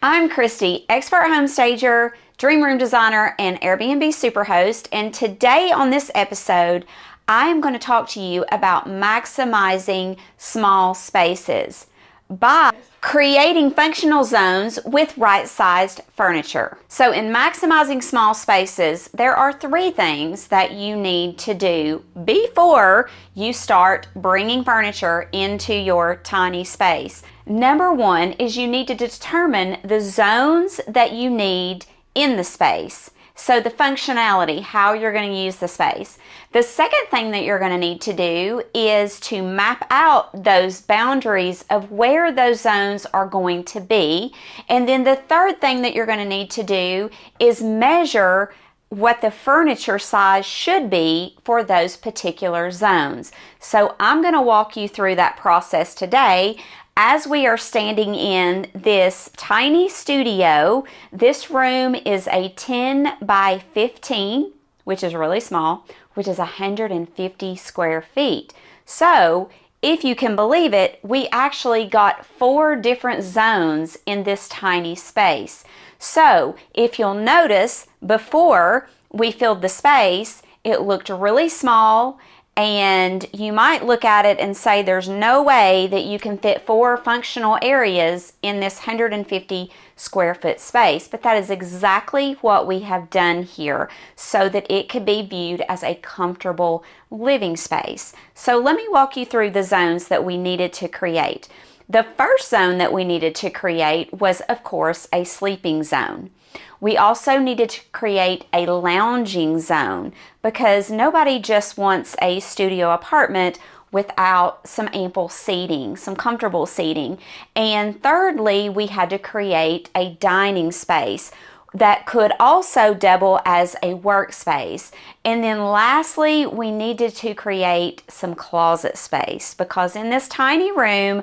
I'm Christy, expert home stager, dream room designer, and Airbnb superhost, and today on this episode, I am going to talk to you about maximizing small spaces by creating functional zones with right-sized furniture. So in maximizing small spaces, there are three things that you need to do before you start bringing furniture into your tiny space. Number one is you need to determine the zones that you need in the space. So the functionality, how you're going to use the space. The second thing that you're going to need to do is to map out those boundaries of where those zones are going to be. And then the third thing that you're going to need to do is measure what the furniture size should be for those particular zones. So I'm going to walk you through that process today. As we are standing in this tiny studio, this room is a 10 by 15, which is really small, which is 150 square feet. So, if you can believe it, we actually got 4 different zones in this tiny space. So, if you'll notice, before we filled the space, it looked really small, and you might look at it and say there's no way that you can fit 4 functional areas in this 150 square foot space, but that is exactly what we have done here so that it could be viewed as a comfortable living space. So let me walk you through the zones that we needed to create. The first zone that we needed to create was, of course, a sleeping zone. We also needed to create a lounging zone because nobody just wants a studio apartment without some ample seating, some comfortable seating. And thirdly, we had to create a dining space that could also double as a workspace. And then lastly, we needed to create some closet space because in this tiny room,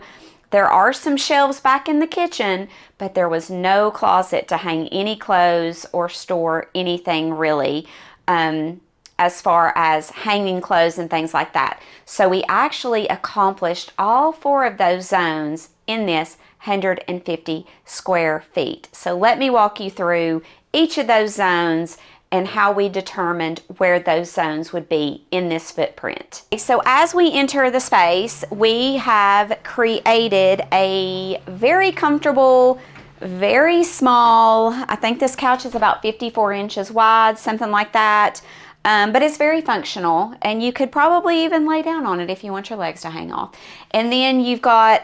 there are some shelves back in the kitchen, but there was no closet to hang any clothes or store anything really, as far as hanging clothes and things like that. So we actually accomplished all 4 of those zones in this 150 square feet. So let me walk you through each of those zones and how we determined where those zones would be in this footprint. So as we enter the space, we have created a very comfortable, very small, I think this couch is about 54 inches wide, something like that. But it's very functional, and you could probably even lay down on it if you want your legs to hang off. And then you've got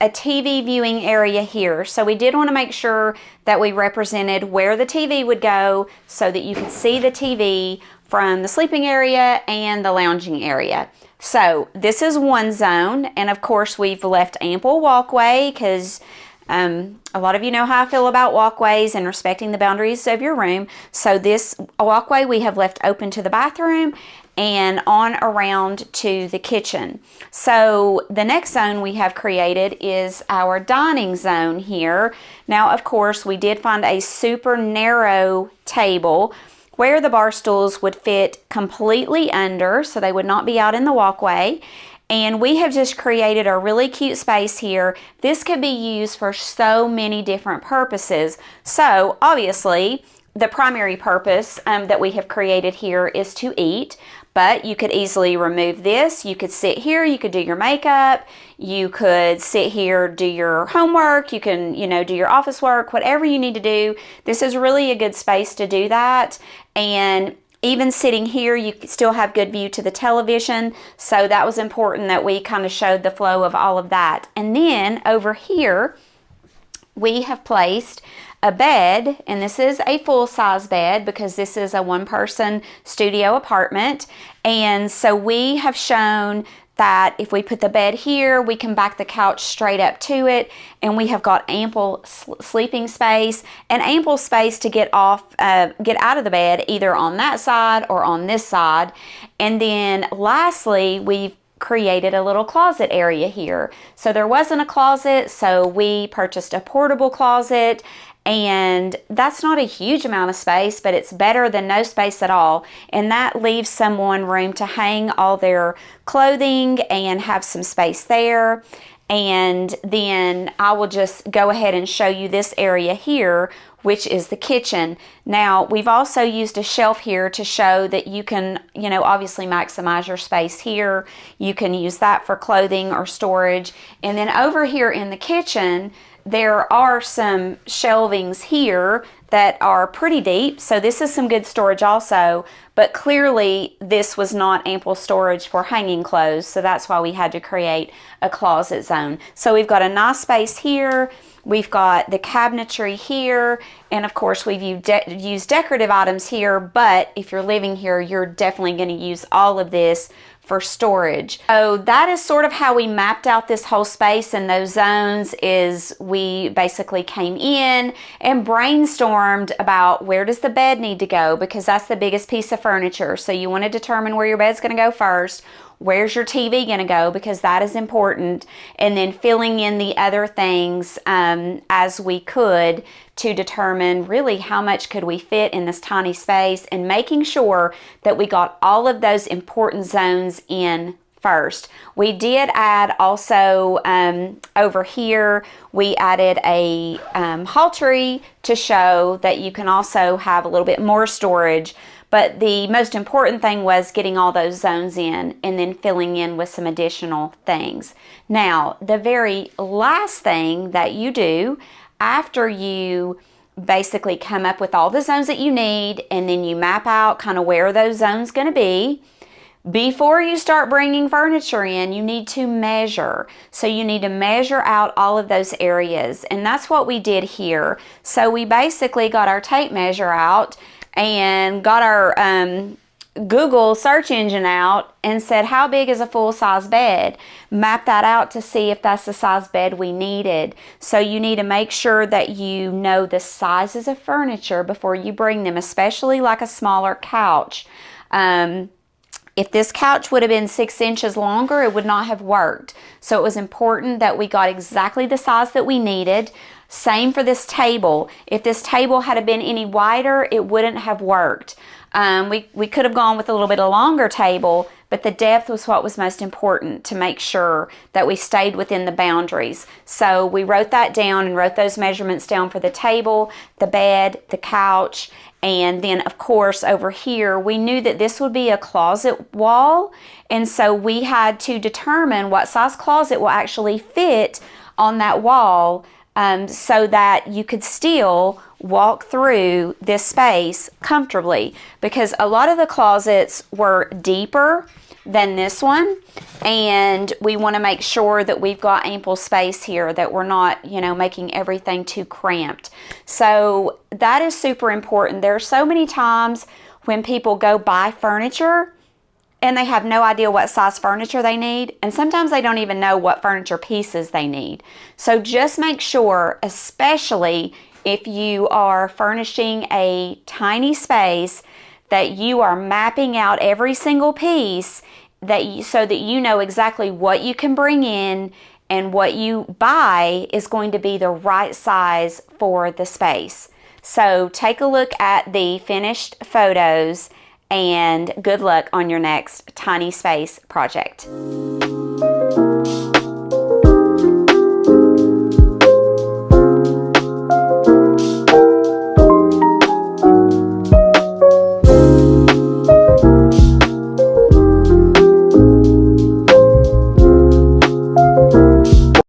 a TV viewing area here. So we did want to make sure that we represented where the TV would go so that you could see the TV from the sleeping area and the lounging area. So this is one zone, and of course we've left ample walkway because a lot of you know how I feel about walkways and respecting the boundaries of your room. So this walkway we have left open to the bathroom and on around to the kitchen. So the next zone we have created is our dining zone here. Now, of course, we did find a super narrow table where the bar stools would fit completely under, so they would not be out in the walkway. And we have just created a really cute space here. This could be used for so many different purposes. So obviously, the primary purpose that we have created here is to eat, but you could easily remove this. You could sit here, you could do your makeup, you could sit here, do your homework, you can, do your office work, whatever you need to do. This is really a good space to do that. And even sitting here, you still have good view to the television. So that was important that we kind of showed the flow of all of that. And then over here, we have placed a bed, and this is a full-size bed because this is a one-person studio apartment. And so we have shown that if we put the bed here, we can back the couch straight up to it, and we have got ample sleeping space and ample space to get out of the bed either on that side or on this side. And then lastly, we've created a little closet area here. So there wasn't a closet, so we purchased a portable closet, and that's not a huge amount of space, but it's better than no space at all. And that leaves someone room to hang all their clothing and have some space there. and then I will just go ahead and show you this area here, which is the kitchen. Now, we've also used a shelf here to show that you can, obviously maximize your space here. You can use that for clothing or storage. And then over here in the kitchen, there are some shelvings here that are pretty deep, so this is some good storage also, but clearly this was not ample storage for hanging clothes, so that's why we had to create a closet zone. So we've got a nice space here, we've got the cabinetry here, and of course we've used decorative items here, but if you're living here, you're definitely going to use all of this for storage. So that is sort of how we mapped out this whole space, and those zones is we basically came in and brainstormed about where does the bed need to go, because that's the biggest piece of furniture. So you want to determine where your bed's going to go first. Where's your TV going to go, because that is important, and then filling in the other things as we could to determine really how much could we fit in this tiny space, and making sure that we got all of those important zones in first. We did add also over here, we added a hall tree to show that you can also have a little bit more storage. But the most important thing was getting all those zones in and then filling in with some additional things. Now, the very last thing that you do after you basically come up with all the zones that you need, and then you map out kind of where those zones going to be, before you start bringing furniture in, you need to measure. So you need to measure out all of those areas, and that's what we did here. So we basically got our tape measure out and got our Google search engine out and said, how big is a full-size bed? Map that out to see if that's the size bed we needed. So you need to make sure that you know the sizes of furniture before you bring them, especially like a smaller couch. If this couch would have been 6 inches longer, it would not have worked. So it was important that we got exactly the size that we needed. Same for this table. If this table had been any wider, it wouldn't have worked. We could have gone with a little bit of longer table, but the depth was what was most important to make sure that we stayed within the boundaries. So we wrote that down and wrote those measurements down for the table, the bed, the couch, and then of course over here we knew that this would be a closet wall, and so we had to determine what size closet will actually fit on that wall, so that you could still walk through this space comfortably, because a lot of the closets were deeper than this one, and we want to make sure that we've got ample space here, that we're not, making everything too cramped. So that is super important. There are so many times when people go buy furniture and they have no idea what size furniture they need, and sometimes they don't even know what furniture pieces they need. So just make sure, especially if you are furnishing a tiny space, that you are mapping out every single piece so that you know exactly what you can bring in, and what you buy is going to be the right size for the space. So take a look at the finished photos, and good luck on your next tiny space project.